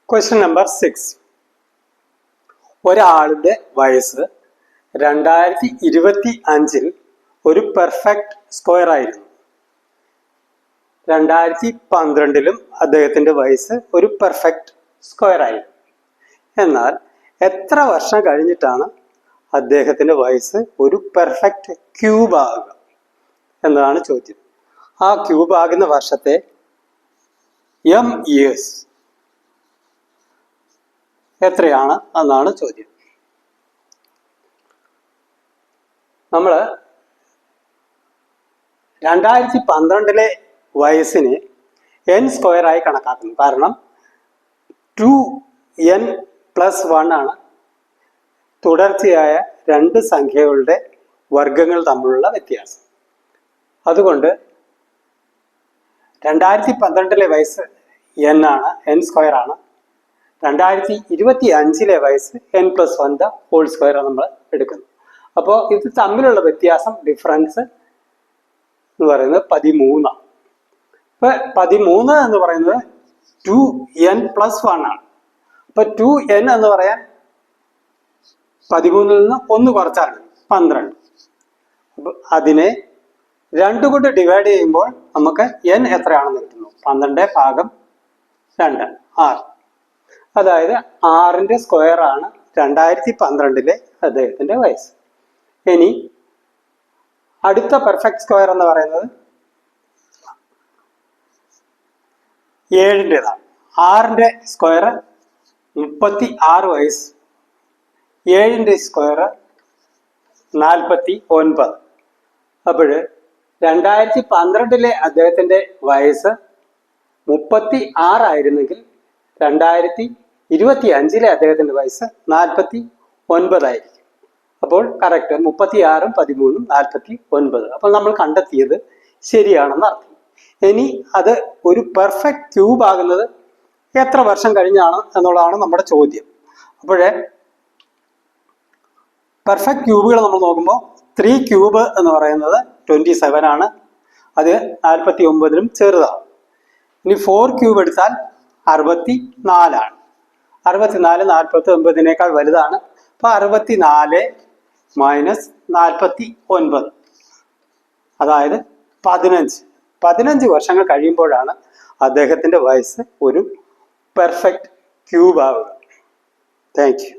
Question number 6. ഒരാളുടെ വയസ്സ് 2025 ഒരു പെർഫെക്റ്റ് സ്ക്വയർ ആയിരുന്നു. 2012 അദ്ദേഹത്തിന്റെ വയസ്സ് ഒരു പെർഫെക്റ്റ് സ്ക്വയർ ആയിരുന്നു. എന്നാൽ എത്ര വർഷം കഴിഞ്ഞിട്ടാണ് അദ്ദേഹത്തിന്റെ വയസ്സ് ഒരു പെർഫെക്റ്റ് ക്യൂബ് ആകുക എന്നതാണ് ചോദ്യം. ആ ക്യൂബ് ആകുന്ന വർഷത്തെ m ഇയേഴ്സ് എത്രയാണ് എന്നാണ് ചോദ്യം. നമ്മൾ 2012 വയസ്സിനെ n² ആയി കണക്കാക്കുന്നു. കാരണം 2n+1 ആണ് തുടർച്ചയായ രണ്ട് സംഖ്യകളുടെ വർഗങ്ങൾ തമ്മിലുള്ള വ്യത്യാസം. അതുകൊണ്ട് 2012 വയസ്സ് n ആണ്, n² ആണ്. 2025 വയസ്സ് n+1 ഹോൾ സ്ക്വയർ നമ്മൾ എടുക്കുന്നു. അപ്പോൾ ഇത് തമ്മിലുള്ള വ്യത്യാസം, ഡിഫറൻസ് എന്ന് പറയുന്നത് 13 ആണ്. ഇപ്പൊ 13 എന്ന് പറയുന്നത് 2n+1 ആണ്. അപ്പൊ 2n എന്ന് പറയാൻ 13 നിന്ന് 1 കുറച്ചാണ് 12. അപ്പൊ അതിനെ 2 കൊണ്ട് ഡിവൈഡ് ചെയ്യുമ്പോൾ നമുക്ക് n എത്രയാണെന്ന് കിട്ടുന്നു. 12/2 6. അതായത് 6ന്റെ സ്ക്വയർ ആണ് 2012 അദ്ദേഹത്തിന്റെ വയസ്സ്. ഇനി അടുത്ത പെർഫെക്റ്റ് സ്ക്വയർ എന്ന് പറയുന്നത് 7ൻ്റെതാണ്. 6ന്റെ സ്ക്വയർ 36 വയസ്സ്, 7ന്റെ സ്ക്വയർ 49. അപ്പോൾ 2012 അദ്ദേഹത്തിന്റെ വയസ്സ് 36 ആയിരുന്നെങ്കിൽ 2025 അദ്ദേഹത്തിന്റെ വയസ്സ് 49 ആയിരിക്കും. അപ്പോൾ കറക്റ്റ് 36ഉം 13ഉം 49. അപ്പോൾ നമ്മൾ കണ്ടെത്തിയത് ശരിയാണെന്ന് അർത്ഥം. ഇനി അത് ഒരു പെർഫെക്റ്റ് ക്യൂബ് ആകുന്നത് എത്ര വർഷം കഴിഞ്ഞാണ് എന്നുള്ളതാണ് നമ്മുടെ ചോദ്യം. അപ്പോഴേ പെർഫെക്റ്റ് ക്യൂബുകൾ നമ്മൾ നോക്കുമ്പോൾ 3 ക്യൂബ് എന്ന് പറയുന്നത് 27 ആണ്. അത് 49ലും ചെറുതാണ്. ഇനി 4 ക്യൂബ് എടുത്താൽ 64 ആണ്. 64 49നേക്കാൾ വലുതാണ്. അപ്പൊ 64 - 49, അതായത് 15 വർഷങ്ങൾ കഴിയുമ്പോഴാണ് അദ്ദേഹത്തിന്റെ വയസ്സ് ഒരു പെർഫെക്റ്റ് ക്യൂബ് ആവുക. Thank you.